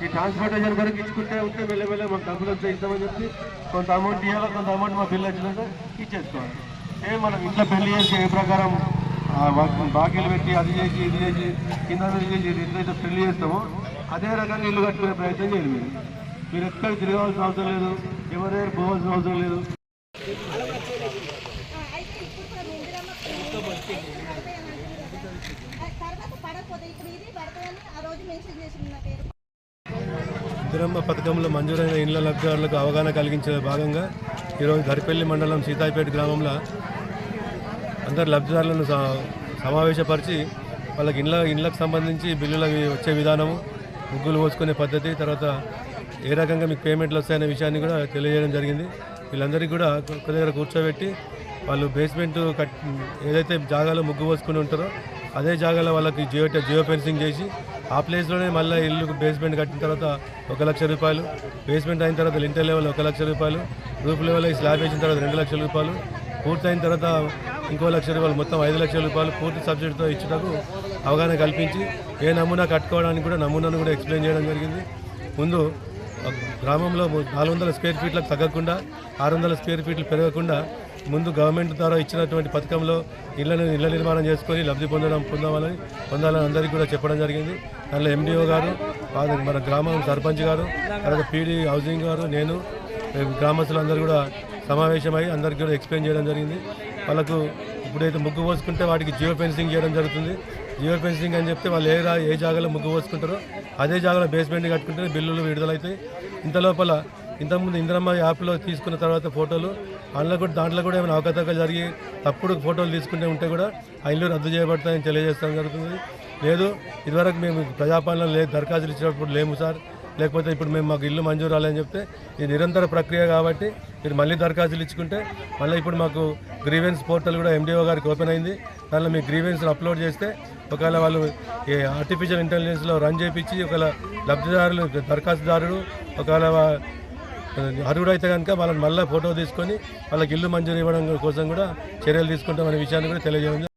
ఈ ట్రాన్స్పోర్టేషన్ వరకు ఇచ్చుకుంటే ఉంటే వెళ్ళే మాకు డబ్బులు వస్తే ఇస్తామని చెప్పి కొంత అమౌంట్ ఇవ్వాలి, కొంత అమౌంట్ మా బిల్లు వచ్చినాక ఇచ్చేసుకోవాలి. మనం ఇంట్లో పెళ్లి చేసి ఏ ప్రకారం బాకీలు పెట్టి అది చేసి ఇది చేసి కింద చేసి ఎట్లయితే పెళ్లి చేస్తామో అదే రకంగా ఇల్లు కట్టుకునే ప్రయత్నం చేయాలి. మీరు ఎక్కడ తిరగాల్సిన అవసరం లేదు, ఎవరి దగ్గర పోవాల్సిన అవసరం లేదు. ఇందిరమ్మ పథకంలో మంజూరైన ఇండ్ల లబ్ధిదారులకు అవగాహన కలిగించే భాగంగా ఈరోజు ధరిపల్లి మండలం సీతాయిపేట గ్రామంలో అందరు లబ్ధిదారులను సమావేశపరిచి వాళ్ళకి ఇండ్లకు సంబంధించి బిల్లులు వచ్చే విధానము, ముగ్గులు పోసుకునే పద్ధతి, తర్వాత ఏ రకంగా మీకు పేమెంట్లు వస్తాయనే విషయాన్ని కూడా తెలియజేయడం జరిగింది. వీళ్ళందరికీ కూడా ఒక దగ్గర కూర్చోబెట్టి వాళ్ళు బేస్మెంట్ ఏదైతే జాగాలో ముగ్గు పోసుకుని ఉంటారో అదే జాగాలో వాళ్ళకి జియో ఫెన్సింగ్ చేసి ఆ ప్లేస్లోనే మళ్ళీ ఇల్లు బేస్మెంట్ కట్టిన తర్వాత 1 లక్ష రూపాయలు, బేస్మెంట్ అయిన తర్వాత లింటర్ లెవెల్ 1 లక్ష రూపాయలు, రూఫ్ లెవెల్ స్లాబ్ వేసిన తర్వాత 2 లక్షల రూపాయలు, పూర్తి అయిన తర్వాత ఇంకో 1 లక్ష రూపాయలు, మొత్తం 5 లక్షల రూపాయలు పూర్తి సబ్సిడీతో ఇచ్చుటకు అవగాహన కల్పించి ఏ నమూనా కట్టుకోవడానికి కూడా నమూనాను కూడా ఎక్స్ప్లెయిన్ చేయడం జరిగింది. ముందు గ్రామంలో 400 స్క్వేర్ ఫీట్లకు తగ్గకుండా 600 స్క్వేర్ ఫీట్లు పెరగకుండా ముందు గవర్నమెంట్ ద్వారా ఇచ్చినటువంటి పథకంలో ఇళ్ల నిర్మాణం చేసుకొని లబ్ధి పొందాలని అందరికీ కూడా చెప్పడం జరిగింది. దానిలో ఎండిఓ గారు, మన గ్రామం సర్పంచ్ గారు, తర్వాత పీడీ హౌసింగ్ గారు, నేను గ్రామస్తులందరూ కూడా సమావేశమై అందరికీ కూడా ఎక్స్ప్లెయిన్ చేయడం జరిగింది. వాళ్ళకు ఇప్పుడైతే ముగ్గు పోసుకుంటే వాటికి జియో ఫెన్సింగ్ చేయడం జరుగుతుంది. జియో ఫెన్సింగ్ అని చెప్తే వాళ్ళు ఏ జాగాలో ముగ్గు పోసుకుంటారో అదే జాగాలో బేస్మెంట్ కట్టుకుంటే బిల్లులు విడుదలవుతాయి. ఇంతకుముందు ఇందిరమ్మ యాప్లో తీసుకున్న తర్వాత ఫోటోలు దాంట్లో కూడా ఏమైనా అవకతవకలు జరిగి తప్పుడు ఫోటోలు తీసుకుంటే ఉంటే కూడా ఆ ఇల్లు రద్దు చేయబడతాయని తెలియజేస్తాం జరుగుతుంది. లేదు ఇదివరకు మేము ప్రజాపాలన దరఖాస్తులు ఇచ్చినప్పుడు లేము సార్, లేకపోతే ఇప్పుడు మాకు ఇల్లు మంజూరు రాలని చెప్తే ఇది నిరంతర ప్రక్రియ కాబట్టి మీరు మళ్ళీ దరఖాస్తులు ఇచ్చుకుంటే మళ్ళీ ఇప్పుడు మాకు గ్రీవెన్స్ పోర్టల్ కూడా ఎండిఓ గారికి ఓపెన్ అయింది. దానిలో మీ గ్రీవెన్స్ని అప్లోడ్ చేస్తే ఒకవేళ వాళ్ళు ఆర్టిఫిషియల్ ఇంటెలిజెన్స్లో రన్ చేయించి ఒకవేళ లబ్ధిదారులు దరఖాస్తుదారుడు ఒకవేళ అర్హుడైతే కనుక వాళ్ళని మళ్ళీ ఫోటో తీసుకొని వాళ్ళకి ఇల్లు మంజూరు ఇవ్వడం కోసం కూడా చర్యలు తీసుకుంటామనే విషయాన్ని కూడా తెలియజేయండి.